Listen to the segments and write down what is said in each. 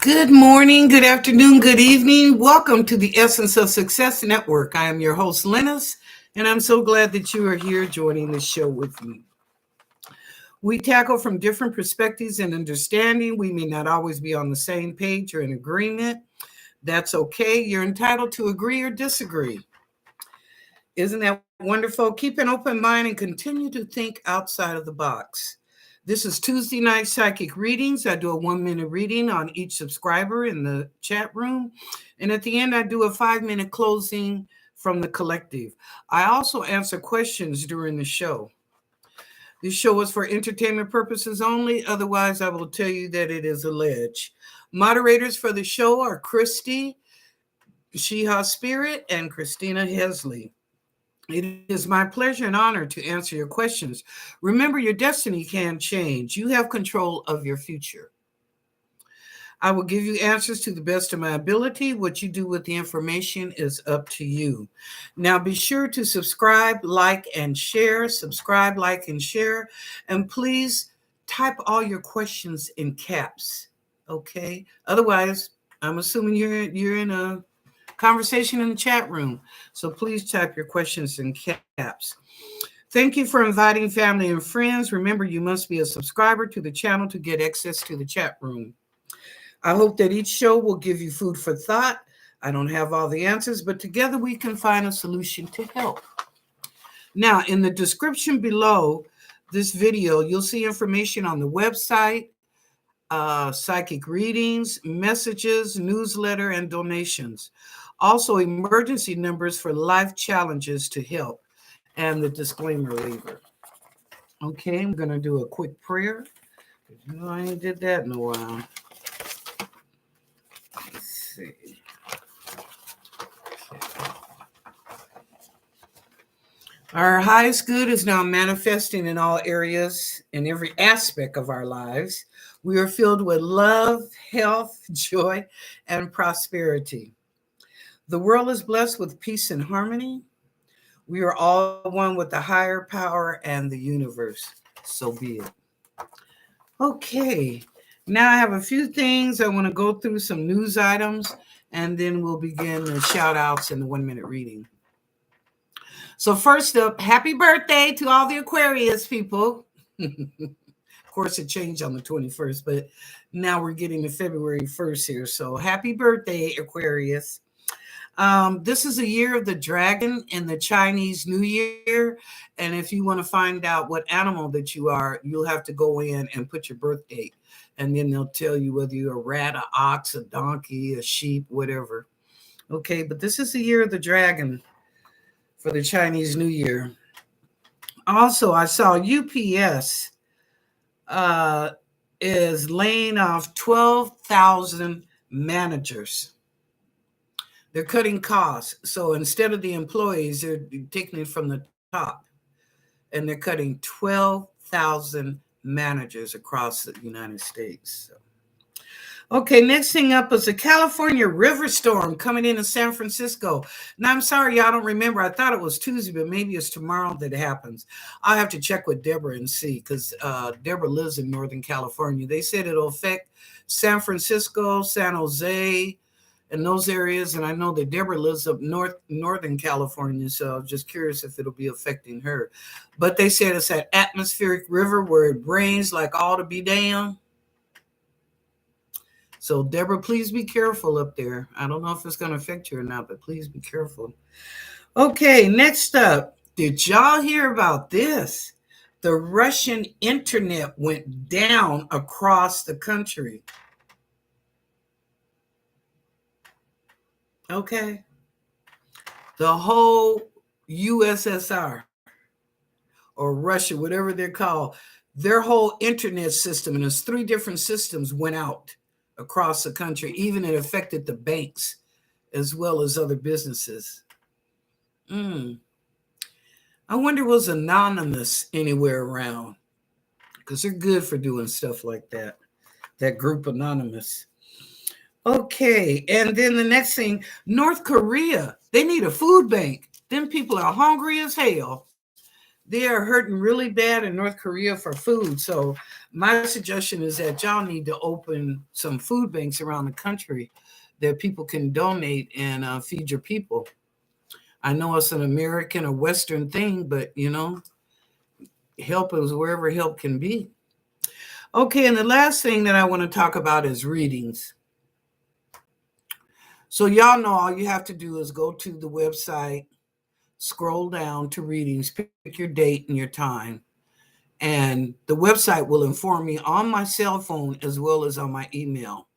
Good morning, good afternoon, good evening. Welcome to the Essence of Success Network. I am your host, Lennis, and I'm so glad that you are here joining the show with me. We tackle from different perspectives and understanding. We may not always be on the same page or in agreement. That's okay. You're entitled to agree or disagree. Isn't that wonderful? Keep an open mind and continue to think outside of the box. This is Tuesday night psychic readings. I do a 1 minute reading on each subscriber in the chat room. And at the end, I do a 5 minute closing from the collective. I also answer questions during the show. This show is for entertainment purposes only. Otherwise, I will tell you that it is alleged. Moderators for the show are Christy, Sheha Spirit, and Christina Hesley. It is my pleasure and honor to answer your questions. Remember, your destiny can change. You have control of your future. I will give you answers to the best of my ability. What you do with the information is up to you. Now, be sure to subscribe, like, and share. Subscribe, like, and share. And please type all your questions in caps. Okay? Otherwise, I'm assuming you're in a conversation in the chat room. So please type your questions in caps. Thank you for inviting family and friends. Remember, you must be a subscriber to the channel to get access to the chat room. I hope that each show will give you food for thought. I don't have all the answers, but together we can find a solution to help. Now, in the description below this video, you'll see information on the website, psychic readings, messages, newsletter, and donations. Also, emergency numbers for life challenges to help, and the disclaimer waiver. Okay, I'm going to do a quick prayer. I ain't did that in a while. Let's see. Our highest good is now manifesting in all areas, in every aspect of our lives. We are filled with love, health, joy, and prosperity. The world is blessed with peace and harmony. We are all one with the higher power and the universe. So be it. Okay, now I have a few things. I want to go through some news items, and then we'll begin the shout outs and the 1 minute reading. So first up, happy birthday to all the Aquarius people. Of course, it changed on the 21st, but now we're getting to February 1st here. So happy birthday, Aquarius. This is a year of the dragon in the Chinese New Year. And if you want to find out what animal that you are, you'll have to go in and put your birth date. And then they'll tell you whether you're a rat, an ox, a donkey, a sheep, whatever. Okay, but this is the year of the dragon for the Chinese New Year. Also, I saw UPS is laying off 12,000 managers. They're cutting costs. So instead of the employees, they're taking it from the top. And they're cutting 12,000 managers across the United States. So. Okay, next thing up is a California river storm coming into San Francisco. Now, I'm sorry, y'all don't remember. I thought it was Tuesday, but maybe it's tomorrow that it happens. I'll have to check with Deborah and see, because Deborah lives in Northern California. They said it'll affect San Francisco, San Jose, and those areas. And I know that Deborah lives up Northern California, so I'm just curious if it'll be affecting her. But they said it's that atmospheric river where it rains like all to be damned. So, Deborah, please be careful up there. I don't know if it's going to affect you or not, but please be careful. Okay, next up. Did y'all hear about this? The Russian internet went down across the country. Okay. The whole USSR or Russia, whatever they're called, their whole internet system, and there's 3 different systems, went out across the country. Even it affected the banks as well as other businesses. I wonder was Anonymous anywhere around, because they're good for doing stuff like that. That group Anonymous. Okay, and then the next thing, North Korea, they need a food bank. Them people are hungry as hell. They are hurting really bad in North Korea for food. So my suggestion is that y'all need to open some food banks around the country that people can donate and feed your people. I know it's an American or Western thing, but help is wherever help can be. Okay, and the last thing that I want to talk about is readings. So y'all know all you have to do is go to the website, scroll down to readings, pick your date and your time, and the website will inform me on my cell phone as well as on my email.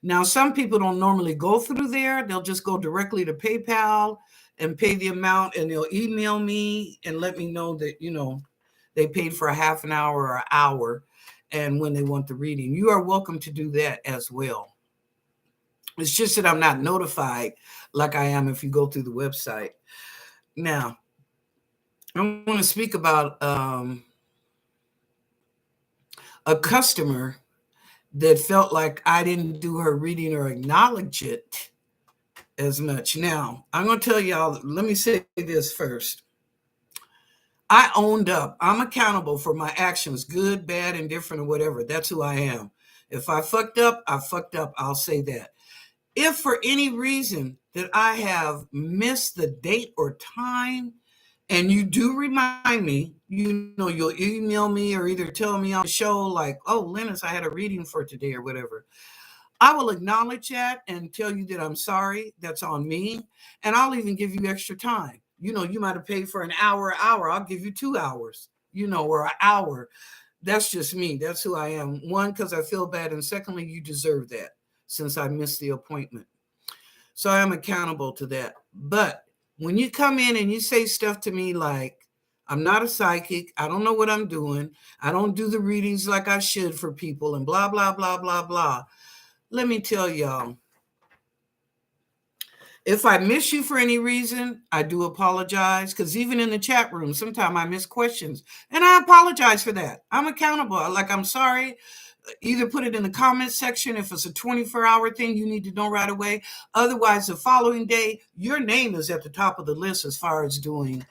Now, some people don't normally go through there. They'll just go directly to PayPal and pay the amount, and they'll email me and let me know that, they paid for a half an hour or an hour and when they want the reading. You are welcome to do that as well. It's just that I'm not notified like I am if you go through the website. Now, I want to speak about a customer that felt like I didn't do her reading or acknowledge it as much. Now, I'm going to tell y'all, let me say this first. I owned up. I'm accountable for my actions, good, bad, indifferent, or whatever. That's who I am. If I fucked up, I fucked up. I'll say that. If for any reason that I have missed the date or time, and you do remind me, you'll email me or either tell me on the show, like, oh, Linus, I had a reading for today or whatever. I will acknowledge that and tell you that I'm sorry. That's on me. And I'll even give you extra time. You might have paid for an hour. I'll give you 2 hours, or an hour. That's just me. That's who I am. One, because I feel bad. And secondly, you deserve that since I missed the appointment. So I am accountable to that. But when you come in and you say stuff to me like, I'm not a psychic, I don't know what I'm doing, I don't do the readings like I should for people, and blah, blah, blah, blah, blah. Let me tell y'all, if I miss you for any reason, I do apologize, because even in the chat room, sometimes I miss questions, and I apologize for that. I'm accountable. Like, I'm sorry. Either put it in the comment section. If it's a 24-hour thing, you need to know right away. Otherwise, the following day, your name is at the top of the list as far as doing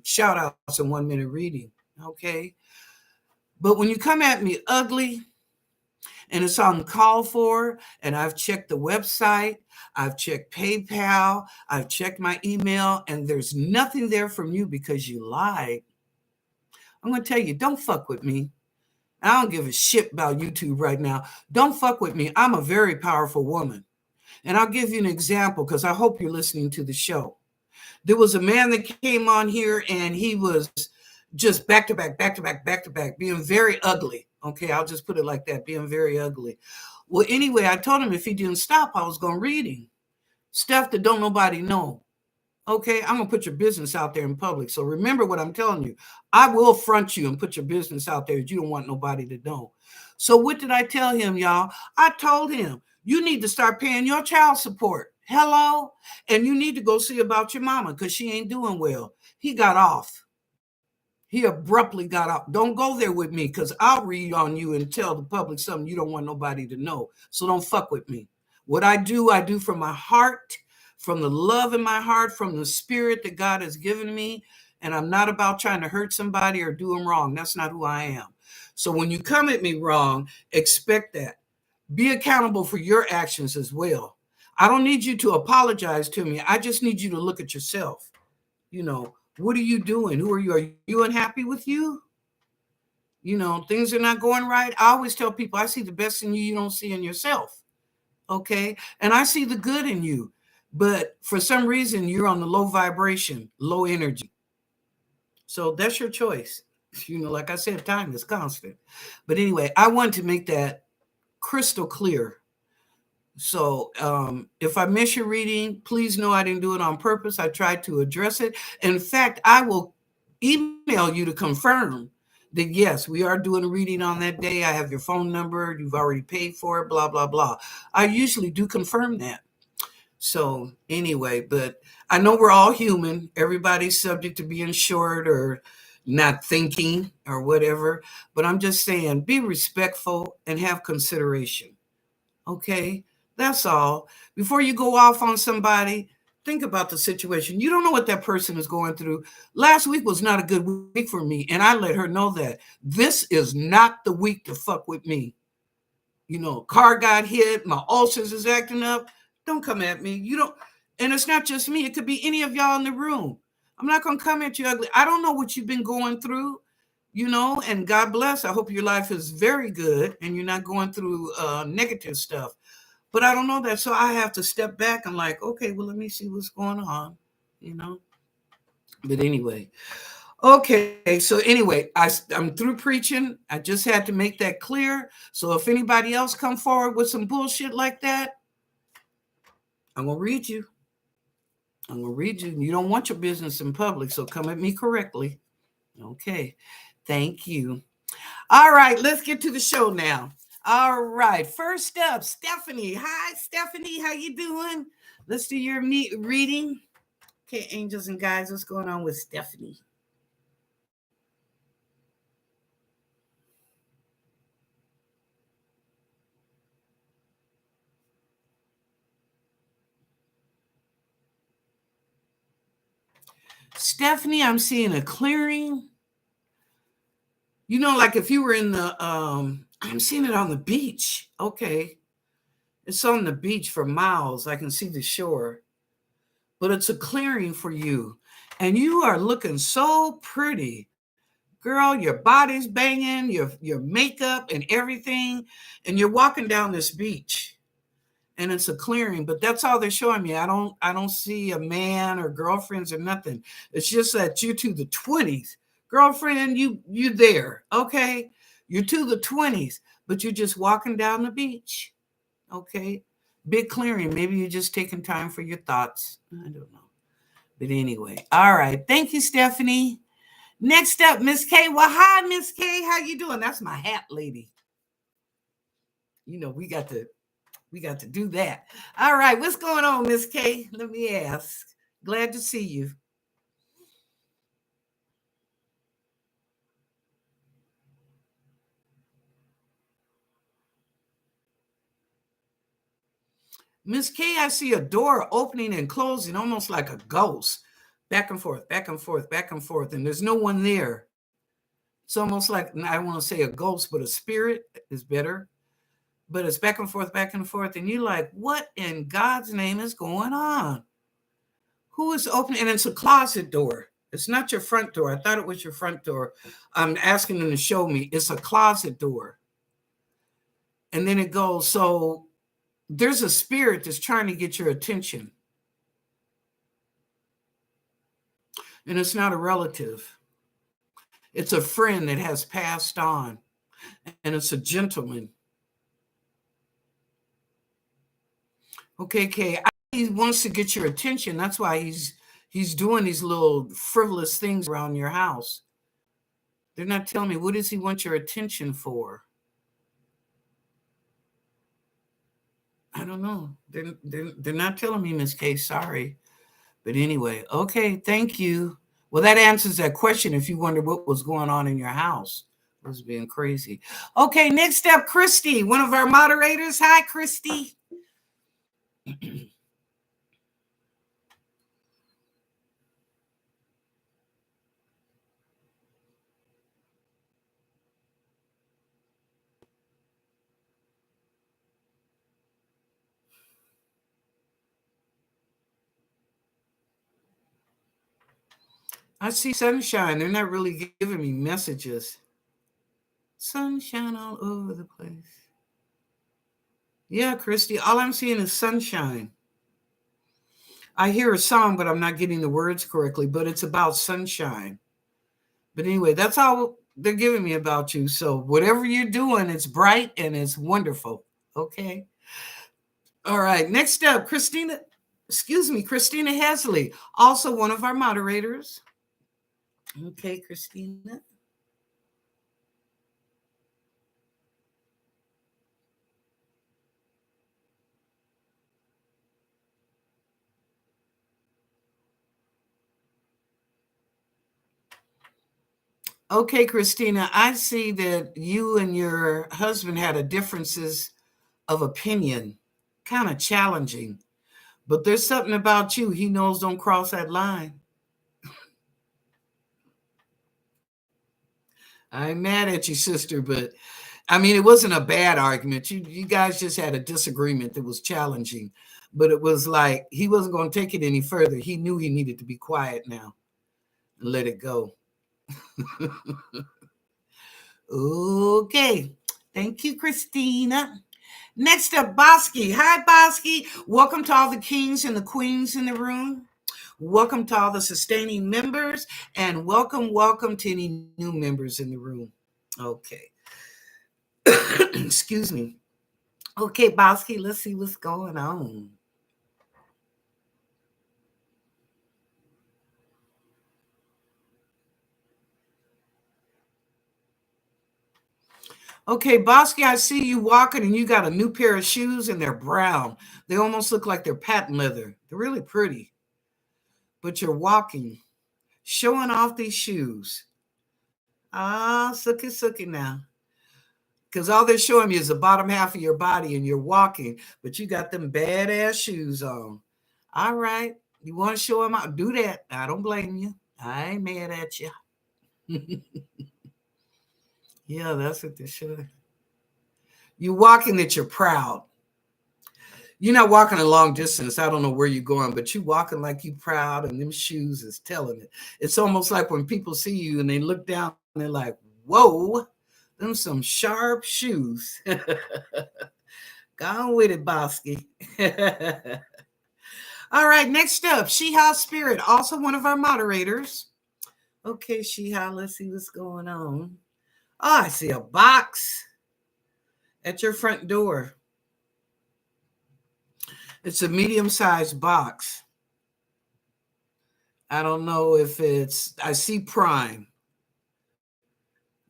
shout outs and 1 minute reading. Okay. But when you come at me ugly and it's uncalled for, and I've checked the website, I've checked PayPal, I've checked my email, and there's nothing there from you because you lied, I'm going to tell you, don't fuck with me. I don't give a shit about YouTube right now. Don't fuck with me. I'm a very powerful woman. And I'll give you an example because I hope you're listening to the show. There was a man that came on here and he was just back to back, being very ugly. Okay, I'll just put it like that, being very ugly. Well, anyway, I told him if he didn't stop, I was going to read him. Stuff that don't nobody know. Okay, I'm going to put your business out there in public. So remember what I'm telling you. I will front you and put your business out there that you don't want nobody to know. So what did I tell him, y'all? I told him, you need to start paying your child support. Hello? And you need to go see about your mama because she ain't doing well. He got off. He abruptly got off. Don't go there with me because I'll read on you and tell the public something you don't want nobody to know. So don't fuck with me. What I do from my heart, from the love in my heart, from the spirit that God has given me. And I'm not about trying to hurt somebody or do them wrong. That's not who I am. So when you come at me wrong, expect that. Be accountable for your actions as well. I don't need you to apologize to me. I just need you to look at yourself. What are you doing? Who are you? Are you unhappy with you? Things are not going right. I always tell people, I see the best in you you don't see in yourself. Okay. And I see the good in you. But for some reason, you're on the low vibration, low energy. So that's your choice. Like I said, time is constant. But anyway, I want to make that crystal clear. So if I miss your reading, please know I didn't do it on purpose. I tried to address it. In fact, I will email you to confirm that, yes, we are doing a reading on that day. I have your phone number. You've already paid for it, blah, blah, blah. I usually do confirm that. So anyway, but I know we're all human. Everybody's subject to being short or not thinking or whatever. But I'm just saying, be respectful and have consideration. Okay, that's all. Before you go off on somebody, think about the situation. You don't know what that person is going through. Last week was not a good week for me, and I let her know that this is not the week to fuck with me. Car got hit, my ulcers is acting up. Don't come at me. You don't, and it's not just me. It could be any of y'all in the room. I'm not going to come at you ugly. I don't know what you've been going through, and God bless. I hope your life is very good and you're not going through negative stuff. But I don't know that. So I have to step back and like, okay, well, let me see what's going on, But anyway, okay. So anyway, I'm through preaching. I just had to make that clear. So if anybody else come forward with some bullshit like that, I'm going to read you. I'm going to read you. You don't want your business in public, so come at me correctly. Okay. Thank you. All right, let's get to the show now. All right, first up, Stephanie. Hi, Stephanie. How you doing? Let's do your reading. Okay, angels and guys, what's going on with Stephanie? Stephanie, I'm seeing a clearing. Like if you were in the, I'm seeing it on the beach. Okay. It's on the beach for miles. I can see the shore. But it's a clearing for you. And you are looking so pretty. Girl, your body's banging, your makeup and everything. And you're walking down this beach. And it's a clearing, but that's all they're showing me. I don't see a man or girlfriends or nothing. It's just that you're to the 20s. Girlfriend, you there, okay? You're to the 20s, but you're just walking down the beach. Okay. Big clearing. Maybe you're just taking time for your thoughts. I don't know. But anyway. All right. Thank you, Stephanie. Next up, Miss K. Well, hi, Miss K. How you doing? That's my hat lady. We got to do that. All right. What's going on, Miss K? Let me ask. Glad to see you. Miss K, I see a door opening and closing almost like a ghost. Back and forth, back and forth, back and forth. And there's no one there. It's almost like, I don't want to say a ghost, but a spirit is better. But it's back and forth, back and forth. And you're like, what in God's name is going on? Who is opening? And it's a closet door. It's not your front door. I thought it was your front door. I'm asking them to show me. It's a closet door. And then it goes, so there's a spirit that's trying to get your attention. And it's not a relative. It's a friend that has passed on. And it's a gentleman. Okay, Kay. He wants to get your attention. That's why he's doing these little frivolous things around your house. They're not telling me, what does he want your attention for? I don't know. They're not telling me, Miss K. Sorry. But anyway, okay, thank you. Well, that answers that question if you wonder what was going on in your house. It was being crazy. Okay, next up, Christy, one of our moderators. Hi, Christy. I see sunshine. They're not really giving me messages. Sunshine all over the place. Yeah, Christy, all I'm seeing is sunshine. I hear a song, but I'm not getting the words correctly, but it's about sunshine. But anyway, that's all they're giving me about you. So whatever you're doing, it's bright and it's wonderful. Okay. All right. Next up, Christina Hesley, also one of our moderators. Okay, Christina. Okay, Christina, I see that you and your husband had a differences of opinion, kind of challenging. But there's something about you. He knows don't cross that line. I ain't mad at you, sister, but I mean, it wasn't a bad argument. You guys just had a disagreement that was challenging, but it was like he wasn't going to take it any further. He knew he needed to be quiet now and let it go. Okay. Thank you, Christina. Next up, Bosky. Hi, Bosky. Welcome to all the kings and the queens in the room. Welcome to all the sustaining members, and welcome to any new members in the room. Okay. Excuse me. Okay, Bosky, let's see what's going on. Okay, Bosky, I see you walking and you got a new pair of shoes and they're brown. They almost look like they're patent leather. They're really pretty. But you're walking, showing off these shoes. Ah, sucky now. Because all they're showing you is the bottom half of your body and you're walking, but you got them badass shoes on. All right. You want to show them out? Do that. I don't blame you. I ain't mad at you. Yeah, that's what they should. You're walking that you're proud. You're not walking a long distance. I don't know where you're going, but you walking like you proud, and them shoes is telling it. It's almost like when people see you and they look down and they're like, whoa, them some sharp shoes. Go on with it, Bosky. All right, next up, Sheha Spirit, also one of our moderators. Okay, Sheha, let's see what's going on. Oh, I see a box at your front door. It's a medium-sized box. I don't know if I see Prime.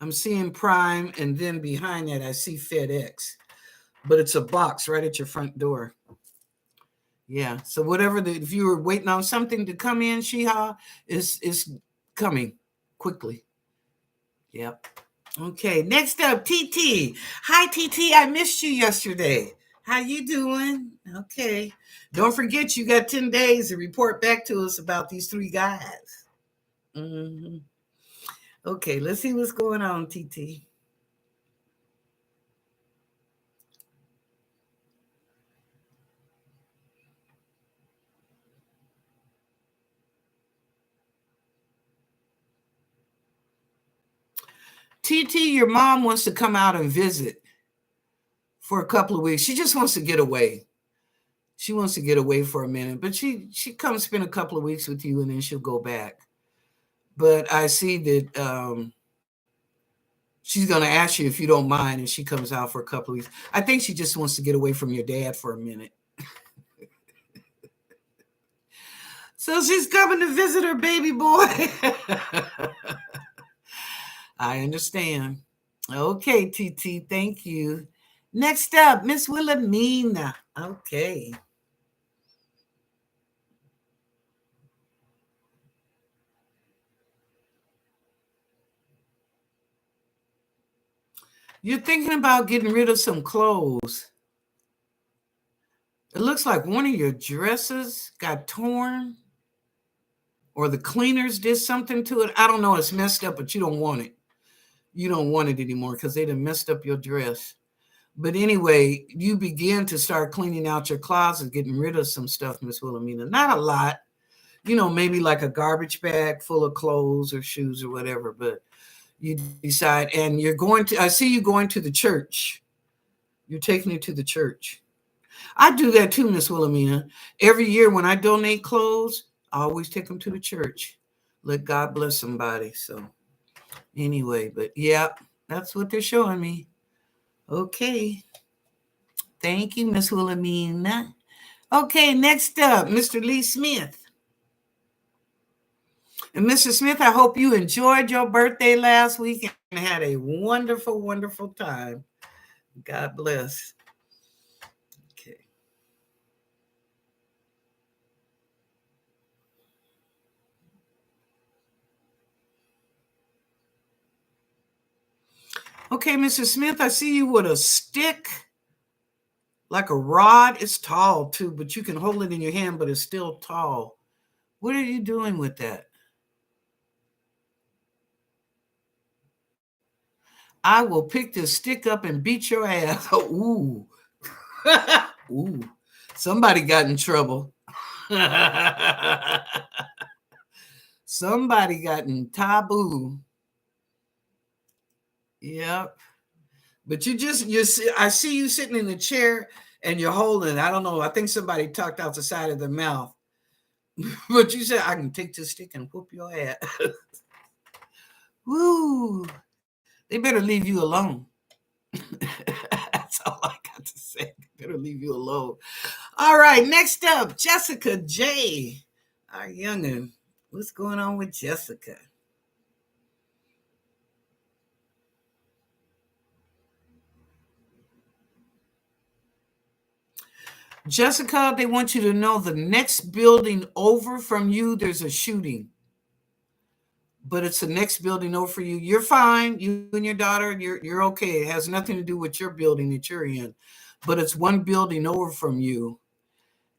I'm seeing Prime, and then behind that, I see FedEx. But it's a box right at your front door. Yeah. So if you were waiting on something to come in, Sheha, is coming quickly. Yep. Okay. Next up, TT. Hi, TT. I missed you yesterday. How you doing? Okay. Don't forget, you got 10 days to report back to us about these 3 guys. Mm-hmm. Okay. Let's see what's going on, TT. TT, your mom wants to come out and visit for a couple of weeks. She just wants to get away. She wants to get away for a minute, but she comes spend a couple of weeks with you and then she'll go back. But I see that she's going to ask you if you don't mind, and she comes out for a couple of weeks. I think she just wants to get away from your dad for a minute. So she's coming to visit her baby boy. I understand. Okay, TT, thank you. Next up, Miss Wilhelmina. Okay. You're thinking about getting rid of some clothes. It looks like one of your dresses got torn, or the cleaners did something to it. I don't know. It's messed up, but you don't want it. You don't want it anymore because they done messed up your dress. But anyway, you begin to start cleaning out your closet, getting rid of some stuff, Miss Wilhelmina. Not a lot. Maybe like a garbage bag full of clothes or shoes or whatever, but you decide, and I see you going to the church. You're taking it to the church. I do that too, Miss Wilhelmina. Every year when I donate clothes, I always take them to the church. Let God bless somebody. So anyway, but yeah, that's what they're showing me. Okay. Thank you, Miss Wilhelmina. Okay, next up, Mr. Lee Smith. And Mr. Smith, I hope you enjoyed your birthday last week and had a wonderful, wonderful time. God bless. Okay. Okay, Mr. Smith, I see you with a stick like a rod. It's tall too, but you can hold it in your hand, but it's still tall. What are you doing with that? I will pick this stick up and beat your ass. Ooh. Ooh. Somebody got in trouble. Somebody got in taboo. Yep. But I see you sitting in the chair and you're holding, I don't know, I think somebody talked out the side of their mouth. But you said, I can take this stick and whoop your ass. Woo. They better leave you alone. That's all I got to say. They better leave you alone. All right, next up, Jessica J. Our youngin'. What's going on with Jessica? Jessica, they want you to know the next building over from you, there's a shooting. But it's the next building over for you. You're fine. You and your daughter, you're okay. It has nothing to do with your building that you're in. But it's one building over from you.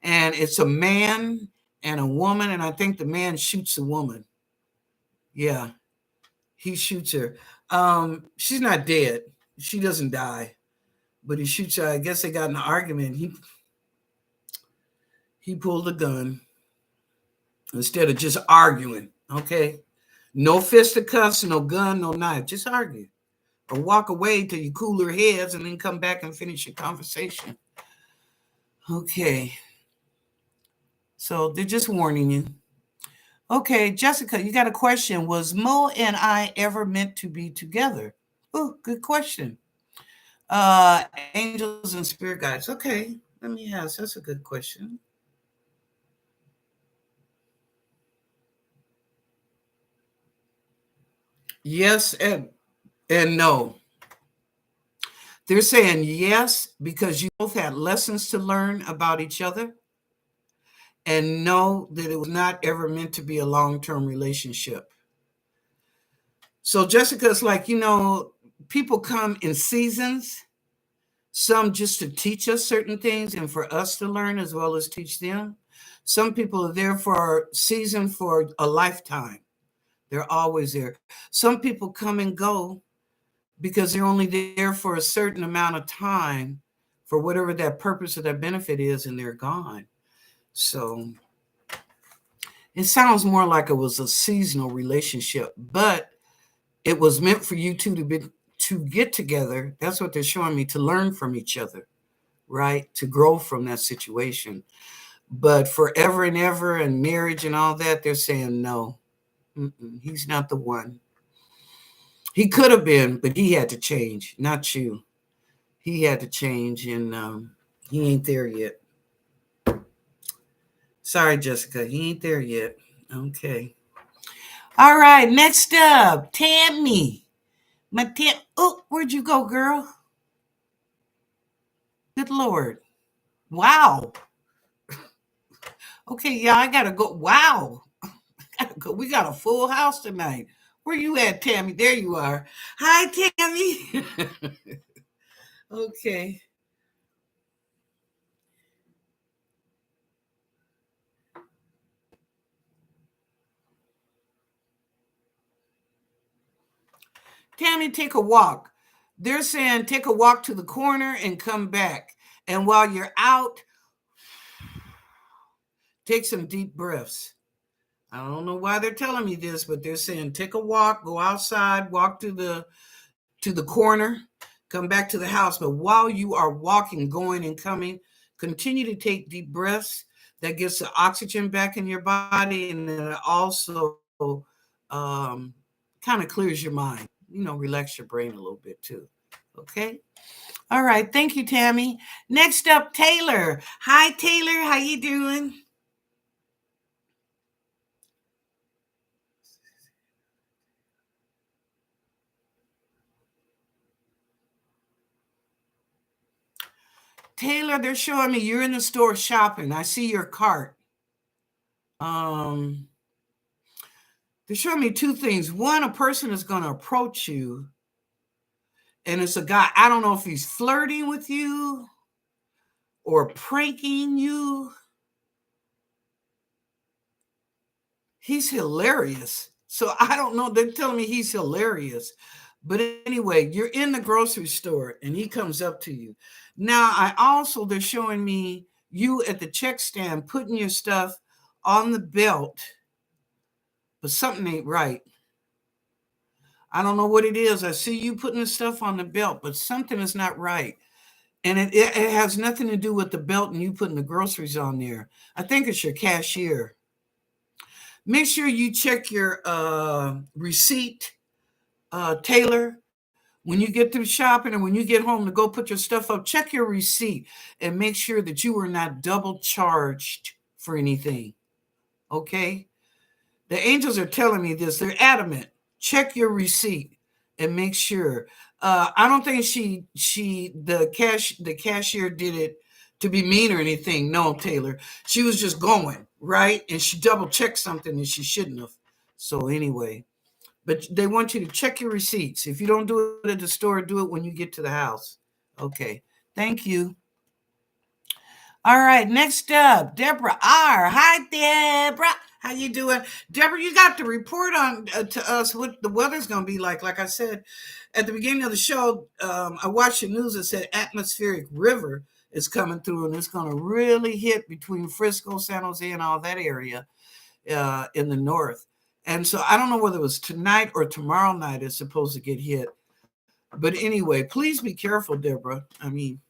And it's a man and a woman. And I think the man shoots the woman. Yeah, he shoots her. She's not dead. She doesn't die. But he shoots her. I guess they got in an argument. He pulled a gun instead of just arguing. Okay. No fisticuffs, no gun, no knife. Just argue. Or walk away till you cool your heads and then come back and finish your conversation. Okay. So they're just warning you. Okay, Jessica, you got a question. Was Mo and I ever meant to be together? Oh, good question. Uh, Angels and spirit guides. Okay, let me ask. That's a good question. Yes and no. They're saying yes because you both had lessons to learn about each other, and no, that it was not ever meant to be a long-term relationship. So Jessica's like, people come in seasons, some just to teach us certain things and for us to learn as well as teach them. Some people are there for a season, for a lifetime. They're always there. Some people come and go because they're only there for a certain amount of time for whatever that purpose or that benefit is, and they're gone. So it sounds more like it was a seasonal relationship, but it was meant for you two to get together. That's what they're showing me, to learn from each other, right? To grow from that situation. But forever and ever and marriage and all that, they're saying no. He's not the one. He could have been, but he had to change, not you. He had to change, and he ain't there yet. Sorry, Jessica, he ain't there yet. Okay. All right, next up, Tammy. Oh, where'd you go, girl? Good Lord. Wow. Okay, yeah, I gotta go. Wow. We got a full house tonight. Where you at, Tammy? There you are. Hi, Tammy. Okay. Tammy, take a walk. They're saying take a walk to the corner and come back. And while you're out, take some deep breaths. I don't know why they're telling me this, but they're saying take a walk, go outside, walk to the corner, come back to the house. But while you are walking, going and coming, continue to take deep breaths. That gets the oxygen back in your body, and then it also kind of clears your mind. Relax your brain a little bit too. Okay. All right. Thank you, Tammy. Next up, Taylor. Hi, Taylor. How you doing? Taylor, they're showing me you're in the store shopping. I see your cart. Um, they're showing me two things. One, a person is going to approach you, and it's a guy. I don't know if he's flirting with you or pranking you. He's hilarious. So I don't know. They're telling me he's hilarious. But anyway, you're in the grocery store and he comes up to you. Now, they're showing me you at the check stand putting your stuff on the belt, but something ain't right. I don't know what it is. I see you putting the stuff on the belt, but something is not right. And it has nothing to do with the belt and you putting the groceries on there. I think it's your cashier. Make sure you check your receipt, Taylor. When you get through shopping and when you get home to go put your stuff up, check your receipt and make sure that you were not double charged for anything. Okay? The angels are telling me this. They're adamant. Check your receipt and make sure. I don't think the cashier did it to be mean or anything. No, Taylor. She was just going, right? And she double checked something that she shouldn't have. So anyway, but they want you to check your receipts. If you don't do it at the store, do it when you get to the house. Okay. Thank you. All right, next up, Deborah R. Hi, Deborah. How you doing? Deborah, you got to report on to us what the weather's going to be like. Like I said at the beginning of the show, I watched the news that said atmospheric river is coming through, and it's going to really hit between Frisco, San Jose, and all that area in the north. And so I don't know whether it was tonight or tomorrow night it's supposed to get hit. But anyway, please be careful, Deborah. I mean,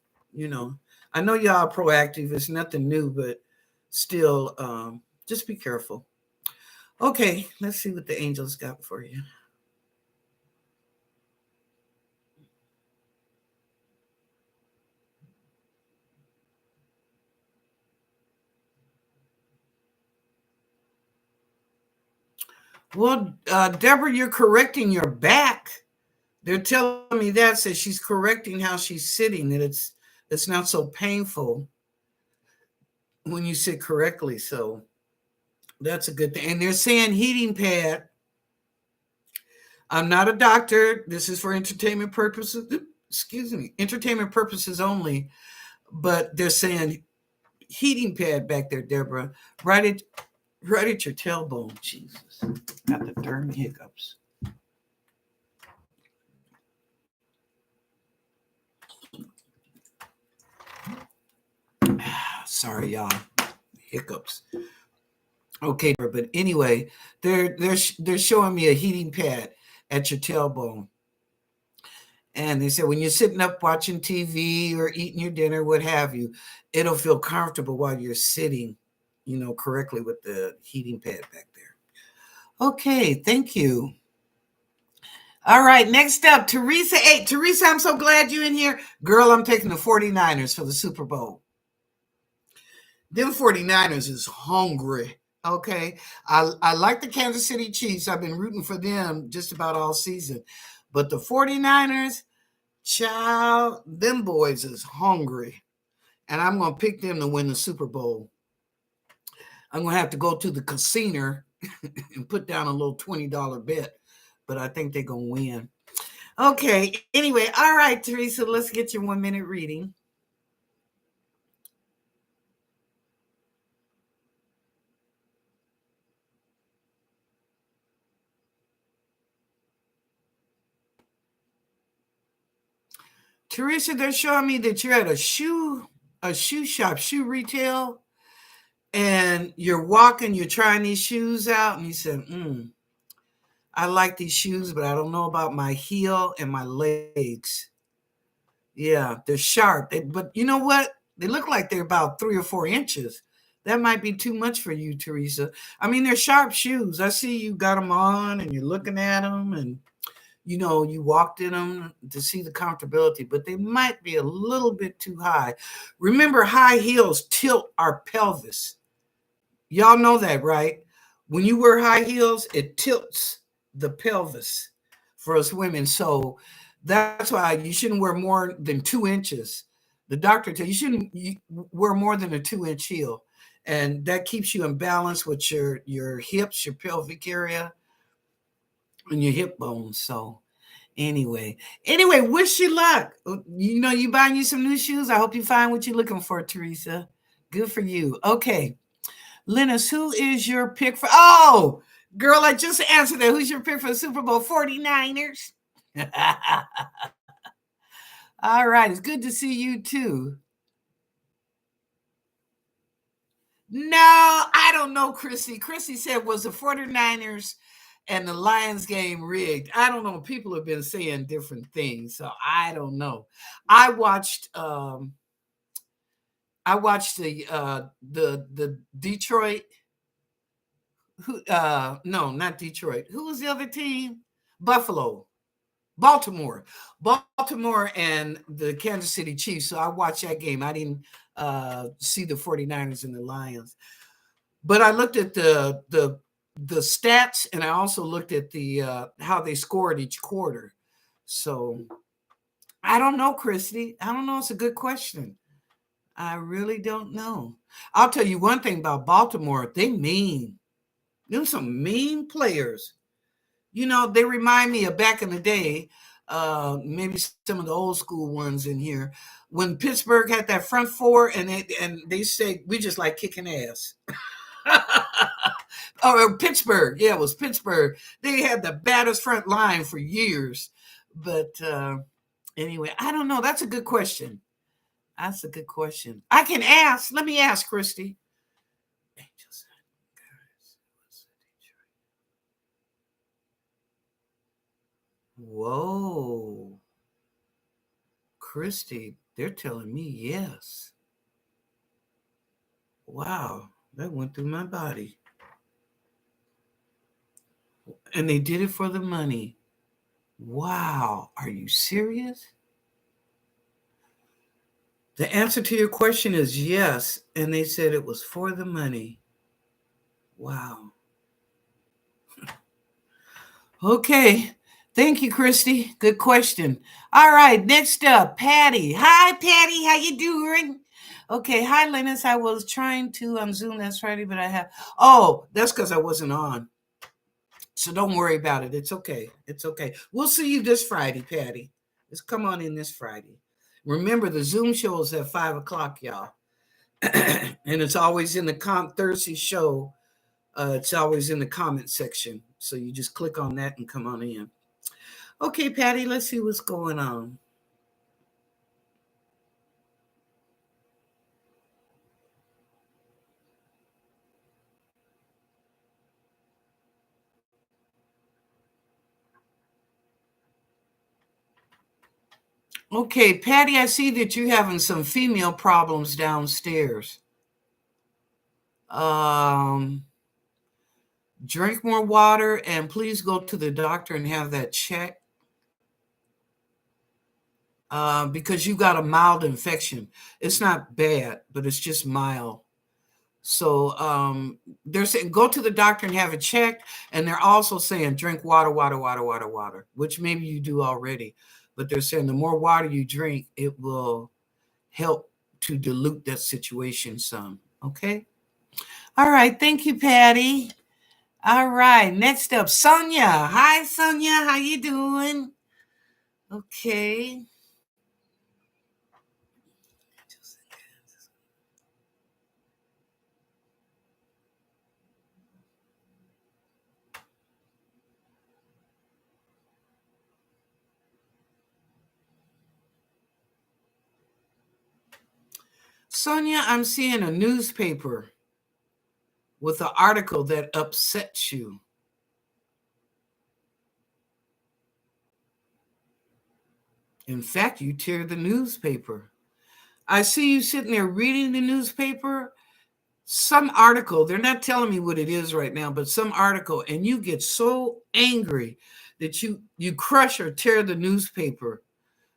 I know y'all are proactive. It's nothing new, but still, just be careful. Okay, let's see what the angels got for you. Well, Deborah, you're correcting your back. They're telling me that, says she's correcting how she's sitting, that it's not so painful when you sit correctly. So that's a good thing. And they're saying heating pad. I'm not a doctor. This is for entertainment purposes. Excuse me, entertainment purposes only. But they're saying heating pad back there, Deborah. Right at your tailbone. Jesus, got the darn hiccups. Sorry, y'all. Hiccups. Okay, but anyway, they're showing me a heating pad at your tailbone. And they said when you're sitting up watching TV or eating your dinner, what have you, it'll feel comfortable while you're sitting, correctly with the heating pad back there. Okay, thank you. All right, next up, Teresa. Hey, Teresa, I'm so glad you're in here. Girl, I'm taking the 49ers for the Super Bowl. Them 49ers is hungry. Okay. I like the Kansas City Chiefs. I've been rooting for them just about all season. But the 49ers, child, them boys is hungry. And I'm going to pick them to win the Super Bowl. I'm going to have to go to the casino and put down a little $20 bet. But I think they're going to win. Okay. Anyway, all right, Teresa, let's get your 1 minute reading. Teresa, they're showing me that you're at a shoe shop, shoe retail, and you're walking, you're trying these shoes out, and you said, I like these shoes, but I don't know about my heel and my legs. Yeah, they're sharp. But you know what? They look like they're about 3 or 4 inches. That might be too much for you, Teresa. I mean, they're sharp shoes. I see you got them on and you're looking at them and you walked in them to see the comfortability, but they might be a little bit too high. Remember, high heels tilt our pelvis. Y'all know that, right? When you wear high heels, it tilts the pelvis for us women. So that's why you shouldn't wear more than 2 inches. The doctor tells you shouldn't wear more than a 2-inch heel. And that keeps you in balance with your hips, your pelvic area, and your hip bones. So Anyway, wish you luck. You buying you some new shoes. I hope you find what you're looking for, Teresa. Good for you. Okay. Linus, who is your pick for? Oh, girl, I just answered that. Who's your pick for the Super Bowl? 49ers. All right. It's good to see you too. No, I don't know, Chrissy. Chrissy said, was the 49ers and the Lions game rigged? I don't know. People have been saying different things, so I don't know. I watched the Detroit. No, not Detroit. Who was the other team? Baltimore and the Kansas City Chiefs. So I watched that game. I didn't see the 49ers and the Lions. But I looked at the stats, and I also looked at the how they scored each quarter. So I don't know, Christy. I don't know. It's a good question. I really don't know. I'll tell you one thing about Baltimore. They mean. Them some mean players. They remind me of back in the day, maybe some of the old school ones in here, when Pittsburgh had that front four, and they say we just like kicking ass. Or Pittsburgh, yeah, it was Pittsburgh. They had the baddest front line for years, but anyway, I don't know. That's a good question. That's a good question. I can ask. Let me ask, Christy. Whoa. Christy, they're telling me yes. Wow, that went through my body. And they did it for the money. Wow, are you serious? The answer to your question is yes, and they said it was for the money. Wow. Okay. Thank you, Christy. Good question. All right, next up, Patty. Hi, Patty. How you doing? Okay. Hi, Linus. I was trying to Zoom last Friday, but I have. Oh, that's because I wasn't on. So don't worry about it. It's okay. It's okay. We'll see you this Friday, Patty. Just come on in this Friday. Remember, the Zoom show is at 5:00, y'all. And it's always in the Thursday show. It's always in the comment section. So you just click on that and come on in. Okay, Patty, let's see what's going on. Okay, Patty, I see that you're having some female problems downstairs. Drink more water and please go to the doctor and have that checked. Because you got a mild infection. It's not bad, but it's just mild. So they're saying go to the doctor and have it checked. And they're also saying drink water, which maybe you do already. But they're saying the more water you drink, it will help to dilute that situation some. Okay. All right. Thank you, Patty. All right. Next up, Sonia. Hi, Sonia. How you doing? Okay. Sonia, I'm seeing a newspaper with an article that upsets you. In fact, you tear the newspaper. I see you sitting there reading the newspaper, some article, they're not telling me what it is right now, but some article, and you get so angry that you crush or tear the newspaper.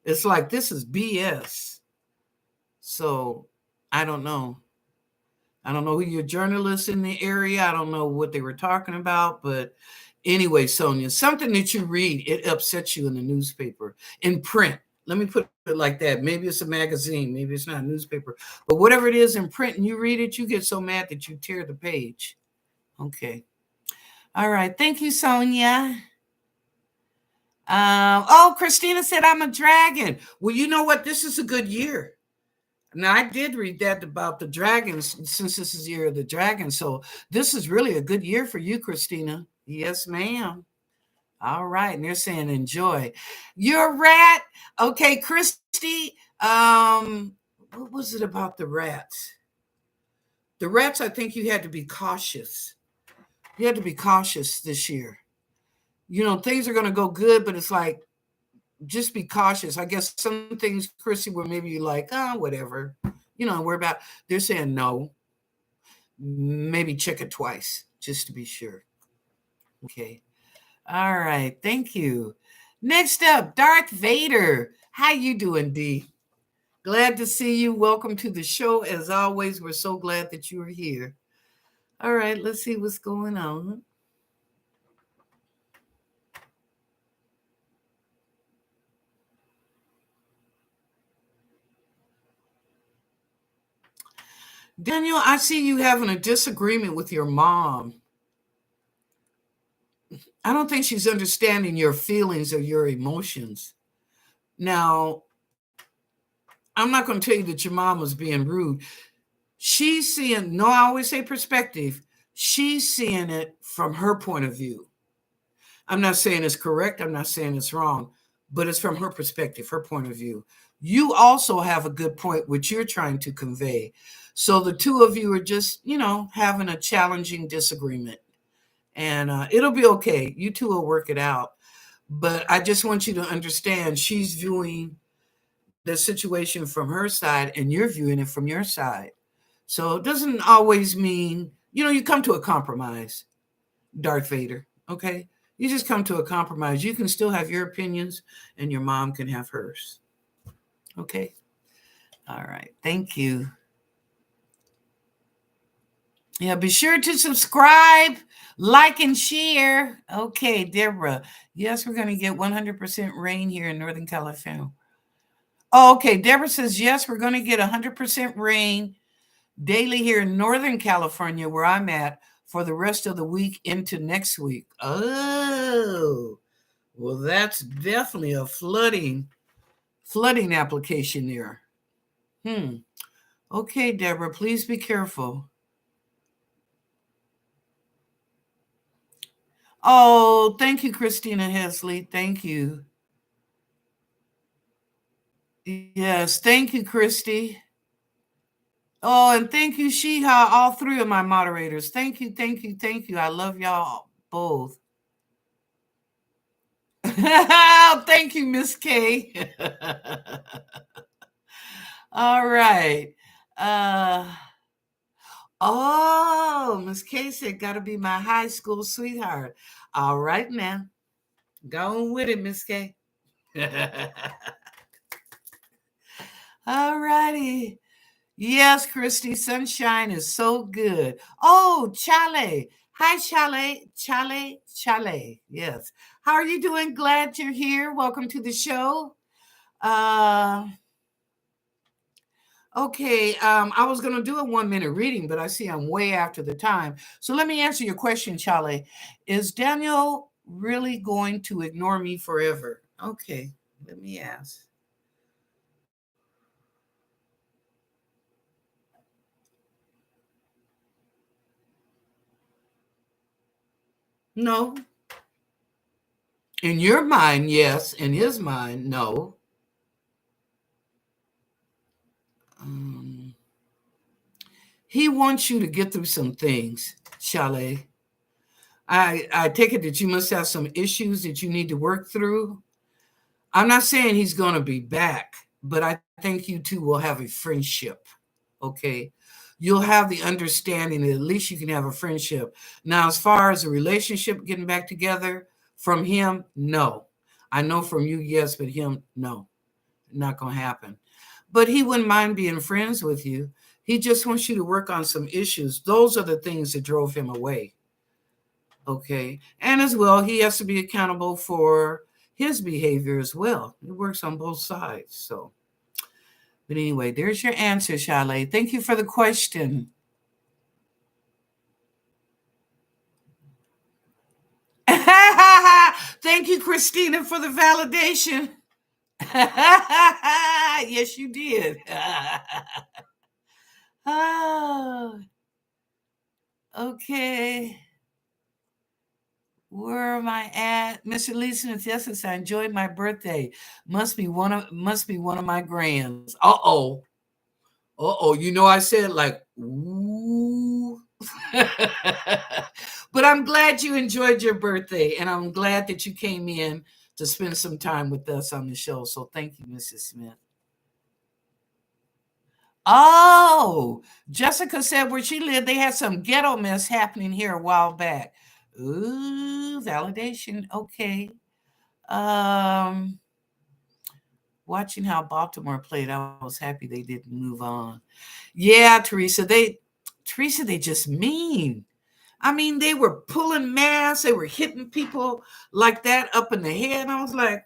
It's like, this is BS. So I don't know. I don't know who your journalists in the area. I don't know what they were talking about, but anyway, Sonia, something that you read, it upsets you in the newspaper, in print. Let me put it like that. Maybe it's a magazine, maybe it's not a newspaper, but whatever it is in print and you read it, you get so mad that you tear the page. Okay. All right. Thank you, Sonia. Christina said I'm a dragon. Well, you know what? This is a good year. Now, I did read that about the dragons since this is the year of the dragon. So this is really a good year for you, Christina. Yes, ma'am. All right. And they're saying enjoy. You're a rat. Okay, Christy. What was it about the rats? The rats, I think you had to be cautious. You had to be cautious this year. You know, things are going to go good, but it's like, just be cautious. I guess some things, Chrissy, where maybe you're like, whatever. You know, we're about, they're saying no. Maybe check it twice just to be sure. Okay. All right. Thank you. Next up, Darth Vader. How you doing, D? Glad to see you. Welcome to the show. As always, we're so glad that you are here. All right, let's see what's going on. Daniel, I see you having a disagreement with your mom. I don't think she's understanding your feelings or your emotions. Now, I'm not going to tell you that your mom was being rude. She's seeing, no, I always say perspective. She's seeing it from her point of view. I'm not saying it's correct. I'm not saying it's wrong, but it's from her perspective, her point of view. You also have a good point, which you're trying to convey. So the two of you are just, having a challenging disagreement. And it'll be okay. You two will work it out. But I just want you to understand she's viewing the situation from her side and you're viewing it from your side. So it doesn't always mean, you come to a compromise, Darth Vader. Okay. You just come to a compromise. You can still have your opinions and your mom can have hers. Okay. All right. Thank you. Yeah, be sure to subscribe, like, and share. Okay, Deborah. Yes, we're going to get 100% rain here in Northern California. Oh, okay. Deborah says, yes, we're going to get 100% rain daily here in Northern California, where I'm at, for the rest of the week into next week. Oh, well, that's definitely a flooding application there. Okay, Deborah, please be careful. Oh, thank you, Christina Hesley. Thank you. Yes, thank you, Christy. Oh, and thank you, Shiha, all three of my moderators. Thank you, thank you, thank you. I love y'all both. Thank you, Miss K. All right. Miss K said, gotta be my high school sweetheart. All right, now. Go on with it, Miss K. All righty. Yes, Christy, sunshine is so good. Oh, Chale. Hi, Chale. Chale. Yes. How are you doing? Glad you're here. Welcome to the show. Okay, I was going to do a 1-minute reading, but I see I'm way after the time. So let me answer your question, Chale. Is Daniel really going to ignore me forever? Okay, let me ask. No. In your mind, yes. In his mind, no. He wants you to get through some things, Chale. I take it that you must have some issues that you need to work through. I'm not saying he's going to be back, but I think you two will have a friendship. Okay. You'll have the understanding that at least you can have a friendship. Now, as far as a relationship getting back together, from him, no. I know from you, yes, but him, no. Not going to happen. But he wouldn't mind being friends with you. He just wants you to work on some issues. Those are the things that drove him away. Okay. And as well, he has to be accountable for his behavior as well. It works on both sides. So, but anyway, there's your answer, Chale. Thank you for the question. Thank you, Christina, for the validation. Yes, you did. Oh, okay. Where am I at? Mr. Lee Smith, yes, I enjoyed my birthday. Must be one of my grands. Uh-oh. Uh-oh. You know, I said like, ooh. But I'm glad you enjoyed your birthday, and I'm glad that you came in to spend some time with us on the show. So thank you, Mrs. Smith. Oh, Jessica said where she lived, they had some ghetto mess happening here a while back. Ooh, validation. Okay. Um, Watching how Baltimore played, I was happy they didn't move on. Yeah, Teresa, they just mean. I mean, they were pulling masks, they were hitting people like that up in the head. And I was like,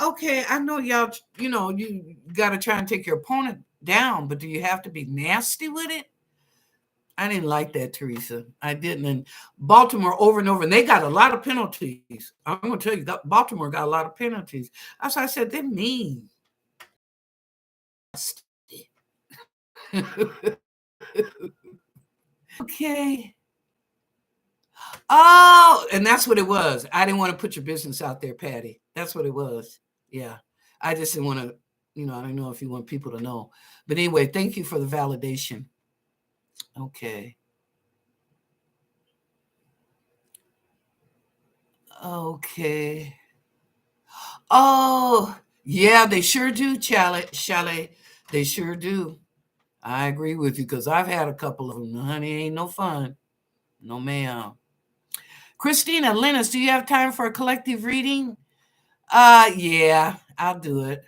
okay, I know y'all, you got to try and take your opponent down, but do you have to be nasty with it? I didn't like that, Teresa. I didn't. And Baltimore over and over, and they got a lot of penalties. I'm going to tell you, that Baltimore got a lot of penalties. That's why I said they're mean. Okay. Oh, and that's what it was. I didn't want to put your business out there, Patty. That's what it was. Yeah. I just didn't want to, I don't know if you want people to know. But anyway, thank you for the validation. Okay. Okay. Oh, yeah, they sure do, Chalet. They sure do. I agree with you because I've had a couple of them. Honey, ain't no fun. No, ma'am. Christina, Linus, do you have time for a collective reading? Yeah, I'll do it.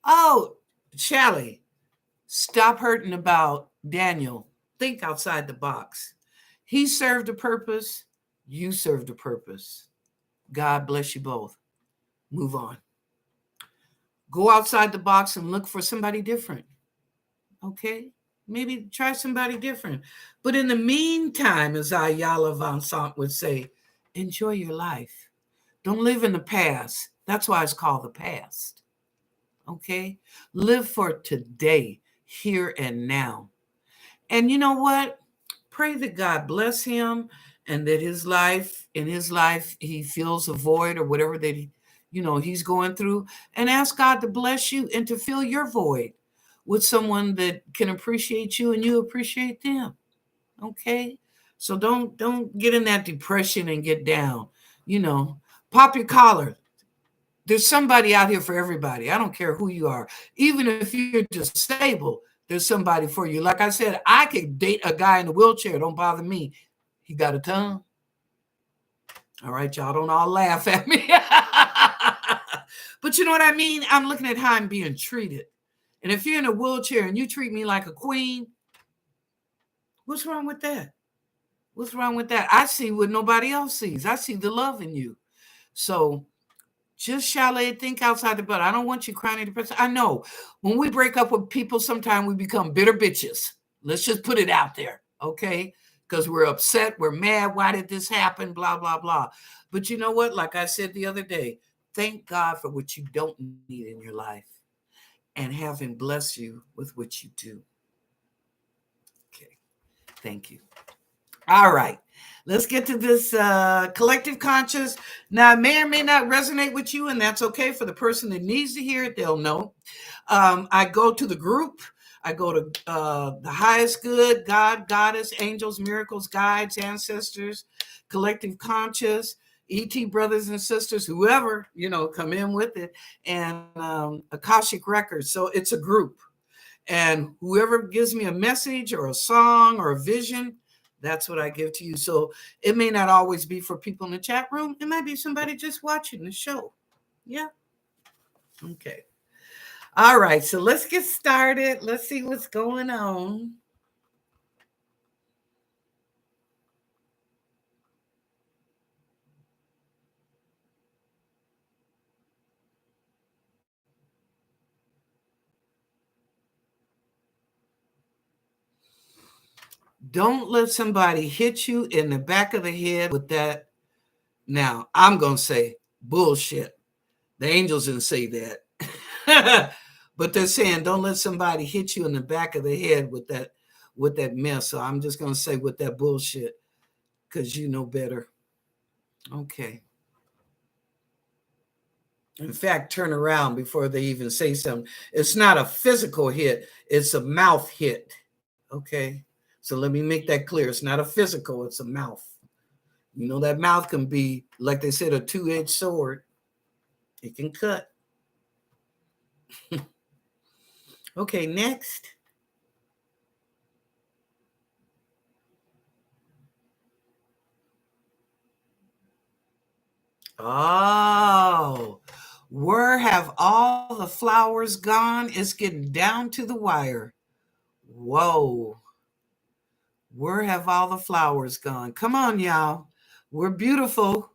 Oh, Chalet, stop hurting about Daniel. Think outside the box. He served a purpose. You served a purpose. God bless you both. Move on. Go outside the box and look for somebody different. Okay? Maybe try somebody different. But in the meantime, as Ayala Van Sant would say, enjoy your life. Don't live in the past. That's why it's called the past. Okay? Live for today, here and now. And you know what? Pray that God bless him and that in his life, he feels a void or whatever that he's going through, and ask God to bless you and to fill your void with someone that can appreciate you and you appreciate them. Okay? So don't get in that depression and get down. You know, pop your collar. There's somebody out here for everybody. I don't care who you are. Even if you're disabled, there's somebody for you. Like I said, I could date a guy in a wheelchair. Don't bother me. He got a tongue. All right, y'all don't all laugh at me. But you know what I mean? I'm looking at how I'm being treated. And if you're in a wheelchair and you treat me like a queen, what's wrong with that? What's wrong with that? I see what nobody else sees. I see the love in you. So just Chalet, think outside the box. I don't want you crying and depressed. I know when we break up with people, sometimes we become bitter bitches. Let's just put it out there, okay? Because we're upset, we're mad. Why did this happen? Blah, blah, blah. But you know what? Like I said the other day, thank God for what you don't need in your life and have him bless you with what you do. Okay. Thank you. All right. Let's get to this collective conscious. Now, it may or may not resonate with you, and that's okay. For the person that needs to hear it, they'll know. I go to the group. I go to the highest good, God, Goddess, angels, miracles, guides, ancestors, collective conscious, ET brothers and sisters, whoever, come in with it, and Akashic Records. So it's a group. And whoever gives me a message or a song or a vision, that's what I give to you. So it may not always be for people in the chat room. It might be somebody just watching the show. Yeah. Okay. All right. So let's get started. Let's see what's going on. Don't let somebody hit you in the back of the head with that Now, I'm going to say bullshit. The angels didn't say that. But they're saying don't let somebody hit you in the back of the head with that mess. So I'm just going to say with that bullshit because you know better. Okay. In fact, turn around before they even say something. It's not a physical hit, it's a mouth hit. Okay. So let me make that clear. It's not a physical, it's a mouth. You know, that mouth can be, like they said, a two-edged sword. It can cut. Okay, next. Oh, where have all the flowers gone? It's getting down to the wire. Whoa. Where have all the flowers gone? Come on, y'all. We're beautiful.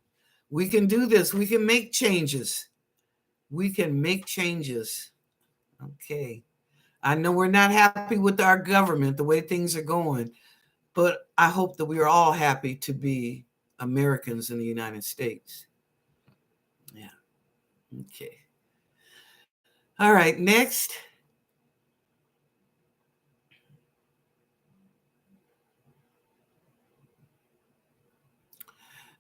We can do this. We can make changes. We can make changes. Okay. I know we're not happy with our government, the way things are going, but I hope that we are all happy to be Americans in the United States. Yeah. Okay. All right. Next.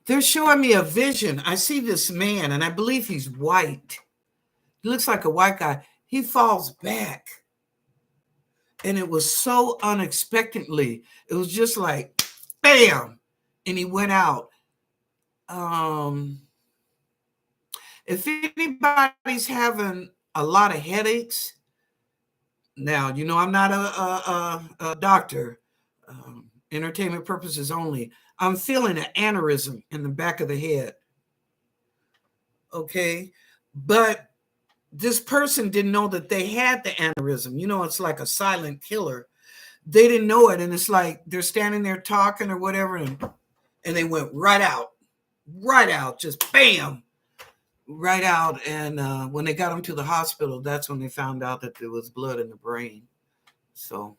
They're showing me a vision. I see this man, and I believe he's white. He looks like a white guy. He falls back. And it was so unexpectedly. It was just like, bam, and he went out. Um, if anybody's having a lot of headaches, now, you know, I'm not a doctor, entertainment purposes only. I'm feeling an aneurysm in the back of the head. Okay. But this person didn't know that they had the aneurysm. You know, it's like a silent killer. They didn't know it. And it's like they're standing there talking or whatever, and they went right out, just bam, right out. And when they got them to the hospital, that's when they found out that there was blood in the brain. So,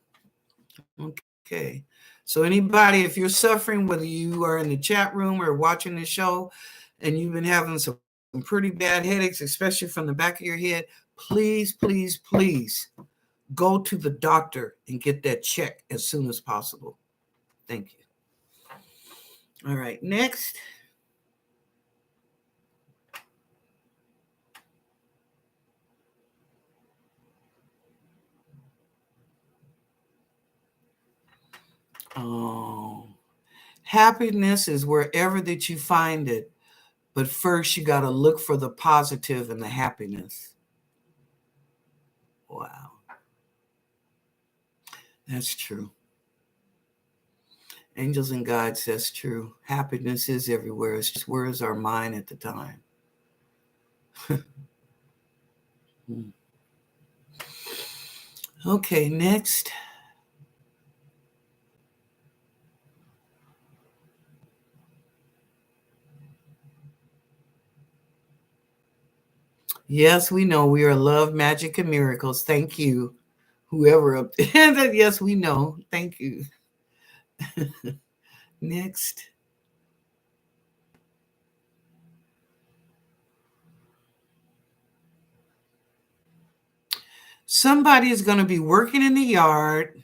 okay. So, anybody, if you're suffering, whether you are in the chat room or watching the show, and you've been having some pretty bad headaches, especially from the back of your head, please, please, please go to the doctor and get that check as soon as possible. Thank you. All right, next. Oh, happiness is wherever that you find it, but first you got to look for the positive and the happiness. Wow, that's true. Angels and guides, that's true. Happiness is everywhere. It's just where is our mind at the time? Okay, next. Yes, we know we are love, magic, and miracles. Thank you, whoever up there. Yes, we know. Thank you. Next. Somebody is going to be working in the yard.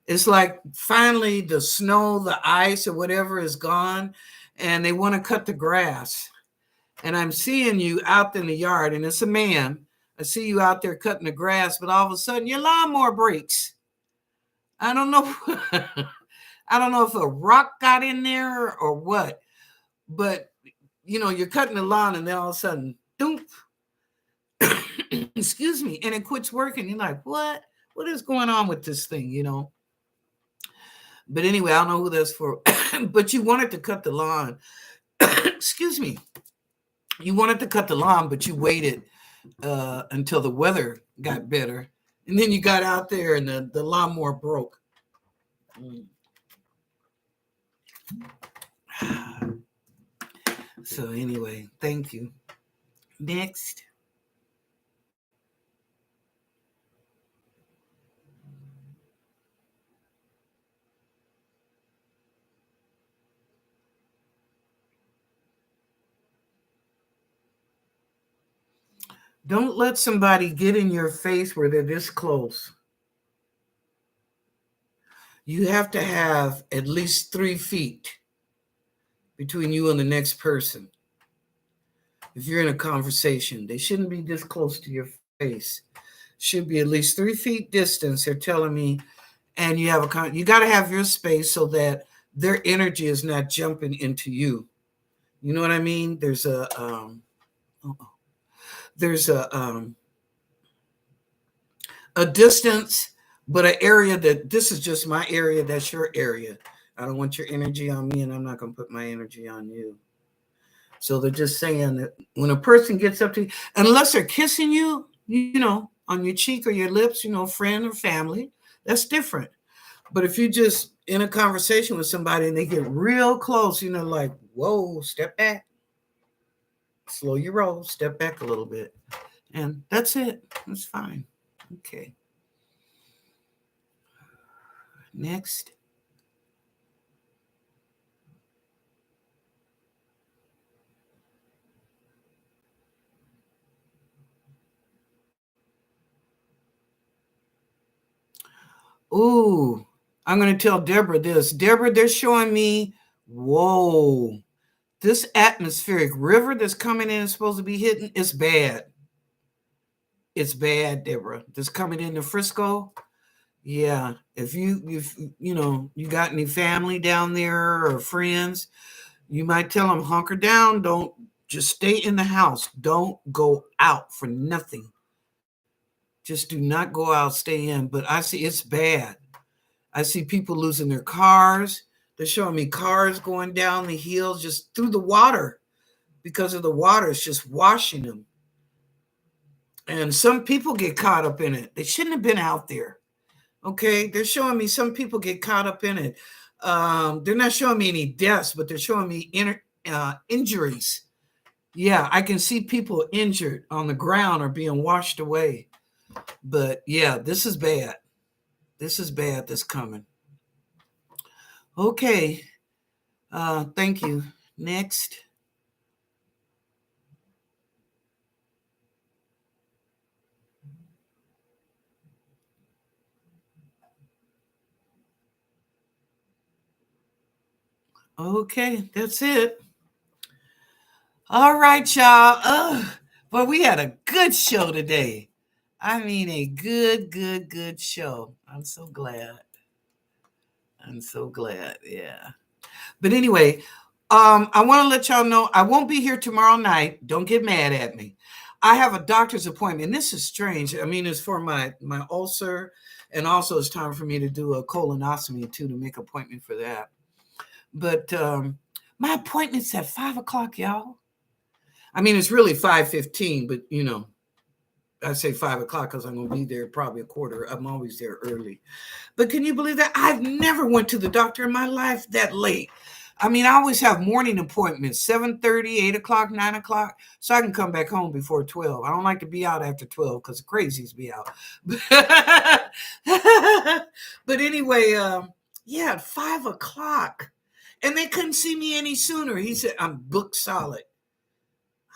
It's like finally the snow, the ice, or whatever is gone, and they want to cut the grass. And I'm seeing you out in the yard, and it's a man. I see you out there cutting the grass, but all of a sudden your lawnmower breaks. I don't know. I don't know if a rock got in there or what, but you know, you're cutting the lawn, and then all of a sudden, doom, excuse me, and it quits working. You're like, what? What is going on with this thing? You know. But anyway, I don't know who that's for. But you wanted to cut the lawn. Excuse me. You wanted to cut the lawn, but you waited until the weather got better. And then you got out there and the lawnmower broke. So anyway, thank you. Next. Don't let somebody get in your face where they're this close. You have to have at least 3 feet between you and the next person. If you're in a conversation, they shouldn't be this close to your face. Should be at least 3 feet distance. They're telling me, and you have you got to have your space so that their energy is not jumping into you. You know what I mean? There's a distance, but an area that this is just my area. That's your area. I don't want your energy on me, and I'm not going to put my energy on you. So they're just saying that when a person gets up to you, unless they're kissing you, you know, on your cheek or your lips, you know, friend or family, that's different. But if you're just in a conversation with somebody and they get real close, you know, like, whoa, step back, slow your roll, step back a little bit. And that's it. That's fine. Okay. Next. Ooh, I'm going to tell Deborah this. Deborah, they're showing me, whoa, this atmospheric river that's coming in is supposed to be hitting. It's bad. It's bad, Deborah. That's coming into Frisco. Yeah. If you know, you got any family down there or friends, you might tell them hunker down. Don't just stay in the house. Don't go out for nothing. Just do not go out, stay in. But I see it's bad. I see people losing their cars. They're showing me cars going down the hills just through the water because of the water. It's just washing them. And some people get caught up in it. They shouldn't have been out there. Okay. They're showing me some people get caught up in it. They're not showing me any deaths, but they're showing me injuries. Yeah, I can see people injured on the ground or being washed away. But yeah, this is bad. This is bad that's coming. Okay. Thank you. Next. Okay, that's it. All right, y'all. But we had a good show today. I mean, a good show. I'm so glad. I'm so glad. Yeah. But anyway, I want to let y'all know I won't be here tomorrow night. Don't get mad at me. I have a doctor's appointment. This is strange. I mean, it's for my ulcer, and also it's time for me to do a colonoscopy too to make an appointment for that. But my appointment's at 5 o'clock, y'all. I mean, it's really 5:15, but you know, I say 5 o'clock because I'm gonna be there probably a quarter. I'm always there early. But can you believe that? I've never went to the doctor in my life that late. I mean, I always have morning appointments, 7:30, 8 o'clock, 9 o'clock, so I can come back home before 12. I don't like to be out after 12 because the crazies be out. But anyway, yeah, at 5 o'clock. And they couldn't see me any sooner. He said, I'm booked solid.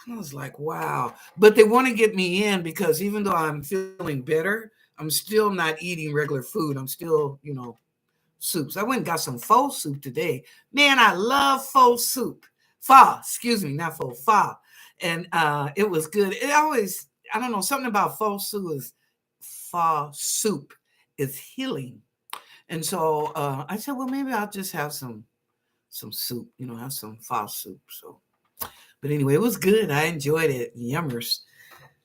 I was like, wow. But they want to get me in because even though I'm feeling better, I'm still not eating regular food. I'm still, you know, soups. I went and got some pho soup today. Man, I love pho soup. Pho, excuse me, not pho, pho. And it was good. It always, I don't know, something about pho soup is healing. And so I said, well, maybe I'll just have some soup, you know, have some pho soup. So, but anyway, it was good. I enjoyed it. Yummers.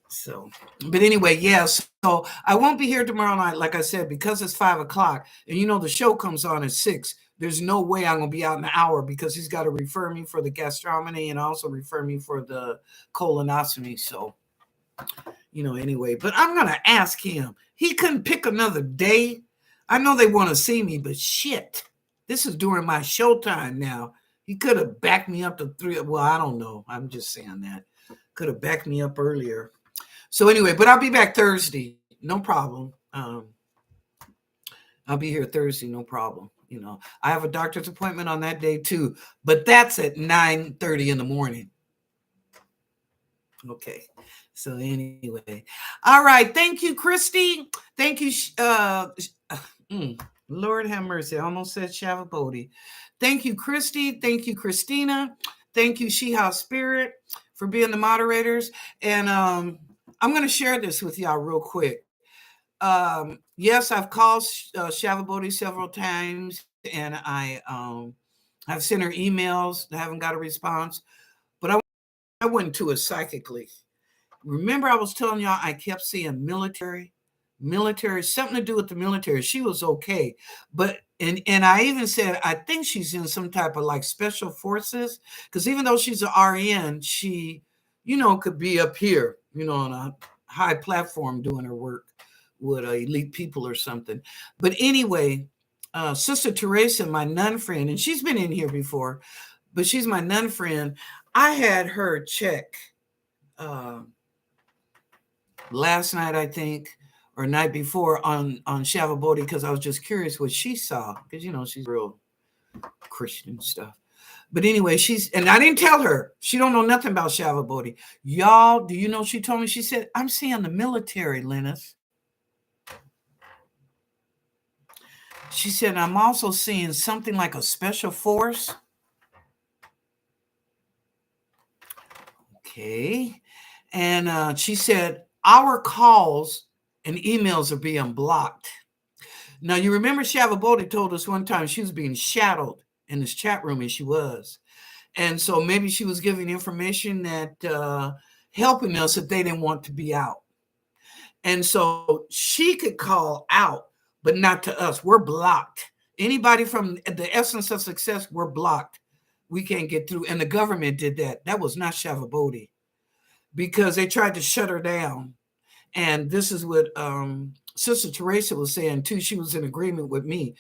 So, but anyway, yes. So I won't be here tomorrow night, like I said, because it's 5 o'clock, and you know the show comes on at 6. There's no way I'm gonna be out in an hour because he's got to refer me for the gastronomy and also refer me for the colonoscopy. So, you know, anyway, but I'm gonna ask him. He couldn't pick another day. I know they want to see me, but shit, this is during my showtime now. He could have backed me up to 3. Well, I don't know. I'm just saying that. Could have backed me up earlier. So anyway, but I'll be back Thursday. No problem. I'll be here Thursday. No problem. You know, I have a doctor's appointment on that day too, but that's at 9:30 in the morning. Okay. So anyway, all right. Thank you, Christy. Thank you. Lord have mercy. I almost said Shavabodi. Thank you, Christy. Thank you, Christina. Thank you, She House Spirit, for being the moderators. And I'm going to share this with y'all real quick. Yes, I've called Shavabodi several times, and I've sent her emails. I haven't got a response, but I went to it psychically. Remember, I was telling y'all I kept seeing military, something to do with the military. She was okay, but and I even said I think she's in some type of like special forces, because even though she's an RN, she, could be up here, on a high platform doing her work with elite people or something. But anyway, Sister Teresa, my nun friend, and she's been in here before, but she's my nun friend. I had her check last night, I think, or night before on Shavabodi, because I was just curious what she saw, because she's real Christian stuff. But anyway, and I didn't tell her. She don't know nothing about Shavabodi. Y'all, do you know she told me? She said, I'm seeing the military, Linus. She said, I'm also seeing something like a special force. Okay. And she said, our calls and emails are being blocked. Now, you remember Shavabodi told us one time she was being shadowed in this chat room, and she was. And so maybe she was giving information that helping us if they didn't want to be out. And so she could call out, but not to us. We're blocked. Anybody from the Essence of Success, we're blocked. We can't get through. And the government did that. That was not Shavabodi, because they tried to shut her down. And this is what Sister Teresa was saying too. She was in agreement with me.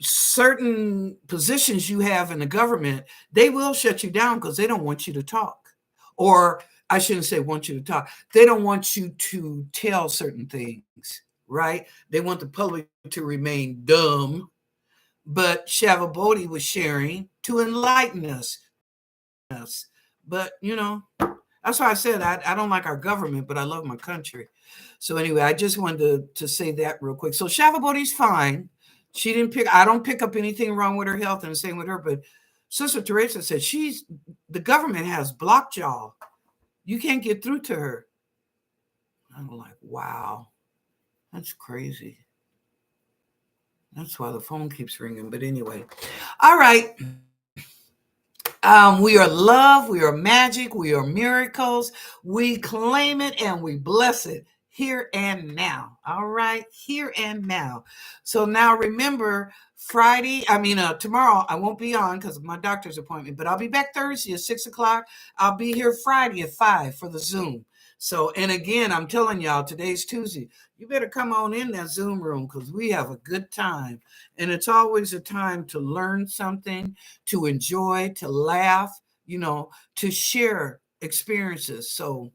Certain positions you have in the government, they will shut you down because they don't want you to talk. Or I shouldn't say want you to talk. They don't want you to tell certain things, right? They want the public to remain dumb. But Shavabodi was sharing to enlighten us. But, that's why I said I don't like our government, but I love my country. So anyway, I just wanted to say that real quick. So Shavabodi's fine. I don't pick up anything wrong with her health, and same with her. But Sister Teresa said the government has blocked y'all. You can't get through to her. I'm like, wow, that's crazy. That's why the phone keeps ringing. But anyway, all right. We are love, we are magic, we are miracles. We claim it and we bless it here and now. All right, here and now. So now remember, tomorrow I won't be on because of my doctor's appointment, but I'll be back Thursday at 6:00. I'll be here Friday at 5 for the Zoom. So, and again, I'm telling y'all, today's Tuesday. You better come on in that Zoom room because we have a good time. And it's always a time to learn something, to enjoy, to laugh, to share experiences. So,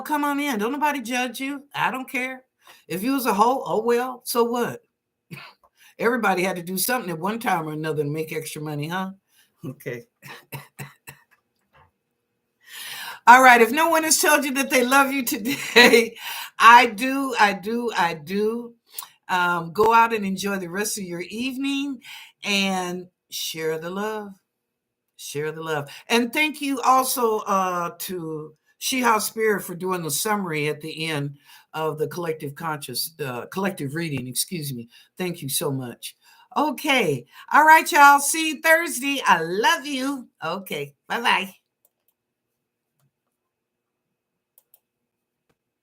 come on in. Don't nobody judge you. I don't care. If you was a hoe, oh well, so what? Everybody had to do something at one time or another to make extra money, huh? Okay. All right. If no one has told you that they love you today, I do. Go out and enjoy the rest of your evening and share the love. Share the love. And thank you also to She House Spirit for doing the summary at the end of the collective reading. Excuse me. Thank you so much. Okay. All right, y'all. See you Thursday. I love you. Okay. Bye-bye.